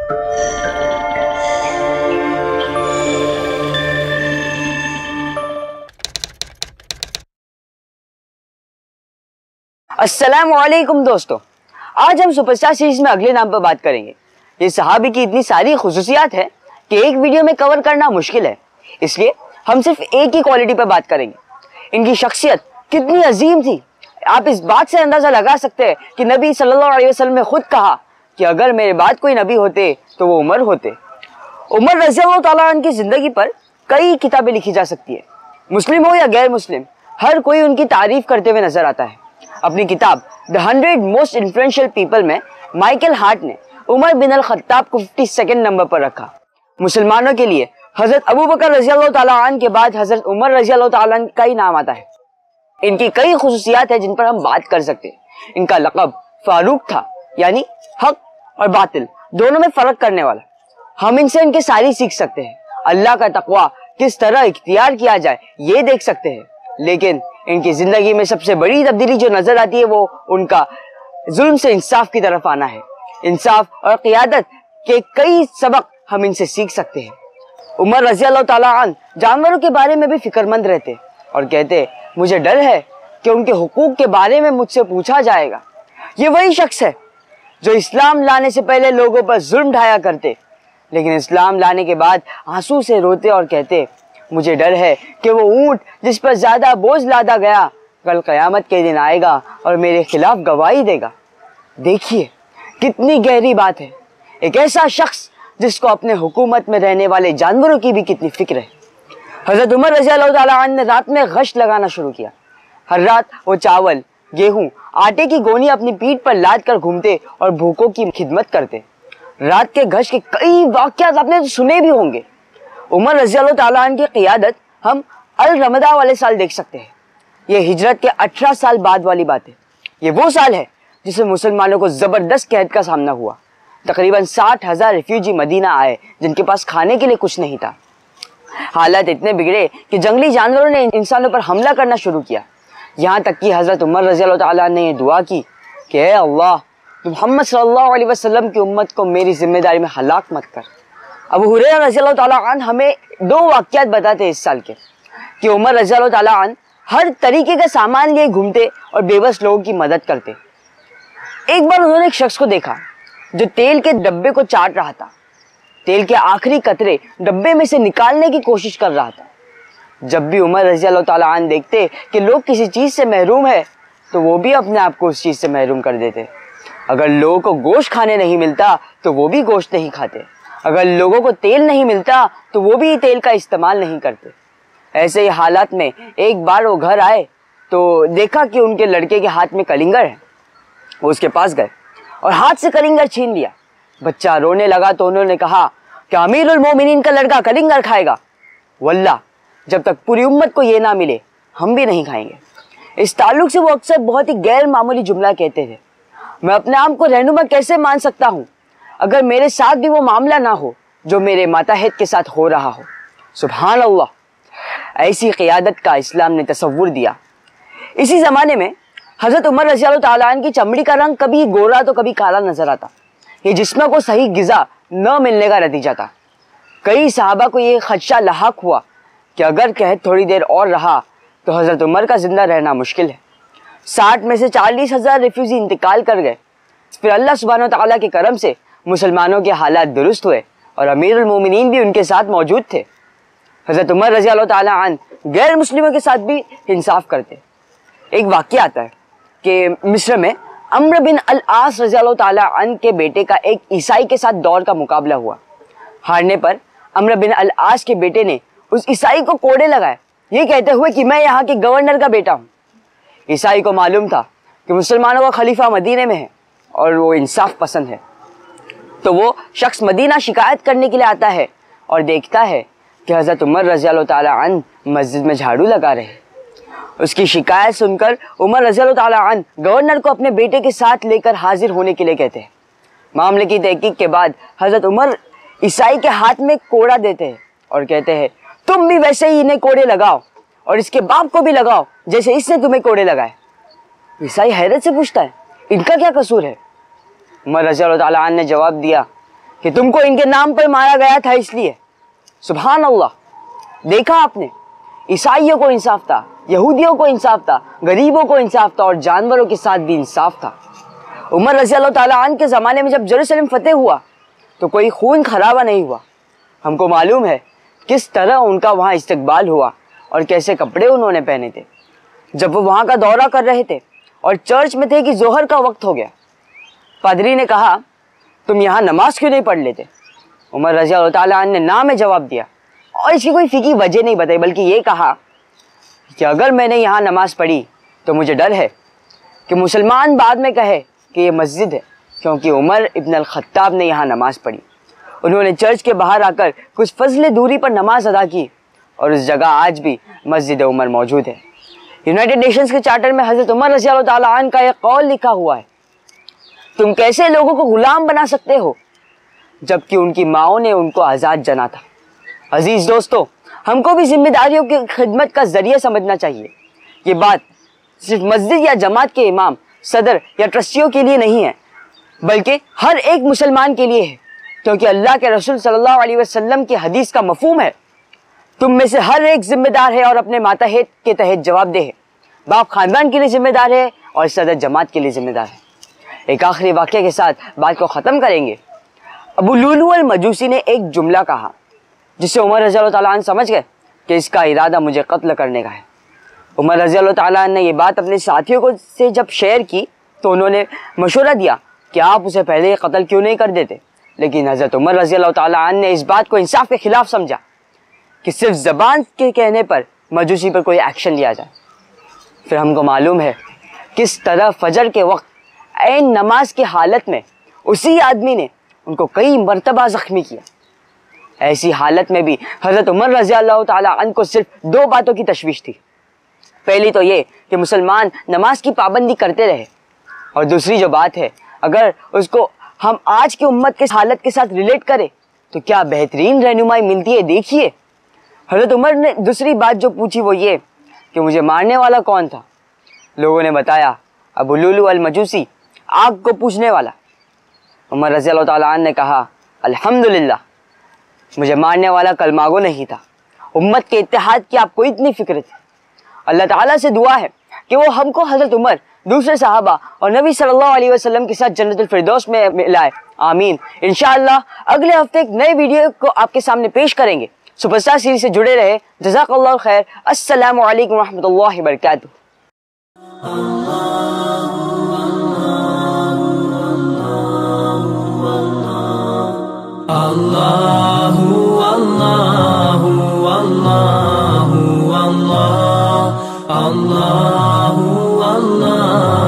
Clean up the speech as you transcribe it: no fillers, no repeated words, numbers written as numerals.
अस्सलामुअलैकुम दोस्तों, आज हम सुपरस्टार सीरीज में अगले नाम पर बात करेंगे। ये सहाबी की इतनी सारी खुसूसियात है कि एक वीडियो में कवर करना मुश्किल है, इसलिए हम सिर्फ एक ही क्वालिटी पर बात करेंगे। इनकी शख्सियत कितनी अजीम थी, आप इस बात से अंदाजा लगा सकते हैं कि नबी सल्लल्लाहु अलैहि वसल्लम ने खुद कहा कि अगर मेरे बाद कोई नबी होते तो वो उमर होते। उमर रज़ियल्लाहु ताला अन्हु की जिंदगी पर कई किताबें लिखी जा सकती है, मुस्लिम हो या गैर मुस्लिम, हर कोई उनकी तारीफ करते हुए नजर आता है। अपनी किताब द 100 मोस्ट इन्फ्लुएंशियल पीपल में माइकल हार्ट ने उमर बिन अल खत्ताब को 52nd नंबर पर रखा। मुसलमानों के लिए हजरत अबू बकर रज़ियल्लाहु ताला अन्हु के बाद हजरत उमर रज़ियल्लाहु ताला अन्हु का ही नाम आता है। इनकी कई खुसूसियात है जिन पर हम बात कर सकते हैं। इनका लक़ब फारूक था, यानी हक और बातिल दोनों में फर्क करने वाला। हम इनसे इनके सारी सीख सकते हैं। अल्लाह का तक़वा किस तरह इख्तियार किया जाए ये देख सकते हैं, लेकिन इनकी जिंदगी में सबसे बड़ी तब्दीली जो नजर आती है वो उनका जुल्म से इंसाफ की तरफ आना है। इंसाफ और क़ियादत के कई सबक हम इनसे सीख सकते हैं। उमर रज़ियल्लाहु ताला अन्हु जानवरों के बारे में भी फिक्रमंद रहते और कहते, मुझे डर है कि उनके हुकूक के बारे में मुझसे पूछा जाएगा। ये वही शख्स है जो इस्लाम लाने से पहले लोगों पर जुल्म ढाया करते, लेकिन इस्लाम लाने के बाद आंसू से रोते और कहते, मुझे डर है कि वो ऊंट जिस पर ज्यादा बोझ लादा गया कल क़यामत के दिन आएगा और मेरे खिलाफ गवाही देगा। देखिए कितनी गहरी बात है। एक ऐसा शख्स जिसको अपने हुकूमत में रहने वाले जानवरों की भी कितनी फिक्र है। हजरत उमर रज़ियल्लाहु ताला अन्हु ने रात में गश्त लगाना शुरू किया। हर रात वो चावल, गेहूं, आटे की गोनी अपनी पीठ पर लाद कर घूमते और भूखों की खिदमत करते। रात के गश्त के कई वाक़यात आपने तो सुने भी होंगे। उमर रज़ियल्लाहु ताला अन्हु की क़ियादत हम अल रमदा वाले साल देख सकते हैं। ये हिजरत के 18 साल बाद वाली बात है। ये वो साल है जिसमें मुसलमानों को ज़बरदस्त कहत का सामना हुआ। तकरीबन 60,000 रिफ्यूजी मदीना आए जिनके पास खाने के लिए कुछ नहीं था। हालात इतने बिगड़े कि जंगली जानवरों ने इंसानों पर हमला करना शुरू किया। यहाँ तक कि हज़रत उमर रज़ियल्लाहु ताला ने ये दुआ की कि ऐ अल्लाह, मोहम्मद सल्लल्लाहु अलैहि वसल्लम की उम्मत को मेरी जिम्मेदारी में हलाक मत कर। अबू हुरैरा रज़ियल्लाहु ताला अन्हु हमें 2 वाक़यात बताते हैं इस साल के कि उमर रज़ियल्लाहु ताला अन्हु हर तरीके का सामान लिए घूमते और बेबस लोगों की मदद करते। एक बार उन्होंने एक शख्स को देखा जो तेल के डब्बे को चाट रहा था। तेल के आखिरी कतरे डब्बे में से निकालने की कोशिश कर रहा था। जब भी उमर रज़ियल्लाहु ताला अन्हु देखते कि लोग किसी चीज़ से महरूम है तो वो भी अपने आप को उस चीज़ से महरूम कर देते। अगर लोगों को गोश्त खाने नहीं मिलता तो वो भी गोश्त नहीं खाते। अगर लोगों को तेल नहीं मिलता तो वो भी तेल का इस्तेमाल नहीं करते। ऐसे ही हालात में एक बार वो घर आए तो देखा कि उनके लड़के के हाथ में कलिंगर है। वो उसके पास गए और हाथ से कलिंगर छीन लिया। बच्चा रोने लगा तो उन्होंने कहा कि अमीरुल मोमिनीन का लड़का कलिंगर खाएगा? वल्लाह, जब तक पूरी उम्मत को ये ना मिले हम भी नहीं खाएंगे। इस ताल्लुक से वो अक्सर बहुत ही गैर मामूली जुमला कहते थे, मैं अपने आप को रहनुमा कैसे मान सकता हूँ अगर मेरे साथ भी वो मामला ना हो जो मेरे माताहत के साथ हो रहा हो। सुभान अल्लाह, ऐसी क़ियादत का इस्लाम ने तसव्वुर दिया। इसी ज़माने में हज़रत उमर रज़ियल्लाहु ताला अन्हु की चमड़ी का रंग कभी गोरा तो कभी काला नजर आता। ये जिस्म को सही ग़िज़ा न मिलने का नतीजा था। कई सहाबा को ये खदशा लाहक हुआ कि अगर कहत थोड़ी देर और रहा तो हज़रत उमर का ज़िंदा रहना मुश्किल है। 60 में से 40,000 रिफ्यूजी इंतकाल कर गए। फिर अल्लाह सुब्हानहू तआला के करम से मुसलमानों के हालात दुरुस्त हुए और अमीरुल मोमिनीन भी उनके साथ मौजूद थे। हज़रत उमर रज़ियल्लाहु ताला अन्हु गैर मुस्लिमों के साथ भी इंसाफ करते। एक वाक़या आता है कि मिस्र में अम्र बिन अल आस रज़ियल्लाहु ताला अन्हु के बेटे का एक ईसाई के साथ दौड़ का मुकाबला हुआ। हारने पर अम्र बिन अल आस के बेटे ने उस ईसाई को कोड़े लगाए, ये कहते हुए कि मैं यहाँ के गवर्नर का बेटा हूँ। ईसाई को मालूम था कि मुसलमानों का खलीफा मदीने में है और वो इंसाफ पसंद है, तो वो शख्स मदीना शिकायत करने के लिए आता है और देखता है कि हज़रत उमर रज़ियल्लाहु ताला अन्हु मस्जिद में झाड़ू लगा रहे। उसकी शिकायत सुनकर उमर रज़ियल्लाहु ताला अन्हु गवर्नर को अपने बेटे के साथ लेकर हाजिर होने के लिए कहते हैं। मामले की तहकीक के बाद हज़रत उमर ईसाई के हाथ में कोड़ा देते हैं और कहते हैं, तुम भी वैसे ही इन्हें कोड़े लगाओ और इसके बाप को भी लगाओ जैसे इसने तुम्हें कोड़े लगाए। ईसाई हैरत से पूछता है, इनका क्या कसूर है? उमर रज़ियल्लाहु ताला अन्हु ने जवाब दिया कि तुमको इनके नाम पर मारा गया था इसलिए। सुभान अल्लाह, देखा आपने, ईसाइयों को इंसाफ था, यहूदियों को इंसाफ था, गरीबों को इंसाफ था और जानवरों के साथ भी इंसाफ था। उमर रज़ी अल्लाह ताला अन्हु के ज़माने में जब जेरूसलम फतेह हुआ तो कोई खून खराबा नहीं हुआ। हमको मालूम है किस तरह उनका वहाँ इस्तकबाल हुआ और कैसे कपड़े उन्होंने पहने थे। जब वो वहाँ का दौरा कर रहे थे और चर्च में थे कि जोहर का वक्त हो गया, पादरी ने कहा, तुम यहाँ नमाज क्यों नहीं पढ़ लेते? उमर रज़ी अल्लाह ताला अन्हु ने ना में जवाब दिया और इसकी कोई फिकी वजह नहीं बताई, बल्कि ये कहा कि अगर मैंने यहाँ नमाज पढ़ी तो मुझे डर है कि मुसलमान बाद में कहे कि ये मस्जिद है, क्योंकि उमर इब्न अल-खत्ताब ने यहाँ नमाज पढ़ी। उन्होंने चर्च के बाहर आकर कुछ फजले दूरी पर नमाज अदा की और उस जगह आज भी मस्जिद उमर मौजूद है। यूनाइटेड नेशंस के चार्टर में हज़रत उमर रज़ी अल्लाह ताला अन्हु का एक कौल लिखा हुआ है, तुम कैसे लोगों को गुलाम बना सकते हो जबकि उनकी माओं ने उनको आज़ाद जना था। अजीज दोस्तों, हमको भी जिम्मेदारियों की खिदमत का जरिए समझना चाहिए। ये बात सिर्फ मस्जिद या जमात के इमाम, सदर या ट्रस्टियों के लिए नहीं है, बल्कि हर एक मुसलमान के लिए है, क्योंकि अल्लाह के रसूल सल्लल्लाहु अलैहि वसल्लम की हदीस का मफहूम है, तुम में से हर एक जिम्मेदार है और अपने मातहत के तहत जवाबदेह है। बाप खानदान के लिए जिम्मेदार है और सदर जमात के लिए जिम्मेदार है। एक आखिरी वाक़े के साथ बात को ख़त्म करेंगे। अबू लुलू अल मजूसी ने एक जुमला कहा जिससे उमर रज़ी अल्लाह ताला अन्हु समझ गए कि इसका इरादा मुझे कत्ल करने का है। उमर रज़ी अल्लाह ताला अन्हु ने ये बात अपने साथियों को से जब शेयर की तो उन्होंने मशवरा दिया कि आप उसे पहले ही कत्ल क्यों नहीं कर देते, लेकिन हज़रत उमर रज़ी अल्लाह ताला अन्हु ने इस बात को इंसाफ के खिलाफ समझा कि सिर्फ ज़बान के कहने पर मजूसी पर कोई एक्शन लिया जाए। फिर हमको मालूम है किस तरह फजर के वक्त ऐन नमाज की हालत में उसी आदमी ने उनको कई मरतबा ज़ख्मी किया। ऐसी हालत में भी हज़रत उमर रज़ी अल्लाह ताला अन्हु को सिर्फ दो बातों की तशवीश थी। पहली तो ये कि मुसलमान नमाज की पाबंदी करते रहे, और दूसरी जो बात है अगर उसको हम आज की उम्मत के हालत के साथ रिलेट करें तो क्या बेहतरीन रहनुमाई मिलती है। देखिए, हज़रत उमर ने दूसरी बात जो पूछी वो ये कि मुझे मारने वाला कौन था। लोगों ने बताया अबू लुलू अल मजूसी, आग को पूछने वाला। उमर रज़ी अल्लाह ताला अन्हु ने कहा, अल्हम्दुलिल्लाह, मुझे मारने वाला कलमागो नहीं था। उम्मत के इत्तेहाद की आपको इतनी फिक्र थी। अल्लाह ताला से दुआ है कि वो हमको हज़रत उमर, दूसरे सहाबा और नबी सल्लल्लाहु अलैहि वसल्लम के साथ जन्नतुल फिरदौस में मिलाए। आमीन। इंशाअल्लाह अगले हफ्ते एक नए वीडियो को आपके सामने पेश करेंगे। सुपरस्टार सीरीज से जुड़े रहे। जज़ाकल्लाहु खैर। अस्सलामु अलैकुम रहमतुल्लाहि व बरकातुहू। Allahu Allahu Allahu Allah Allahu Allah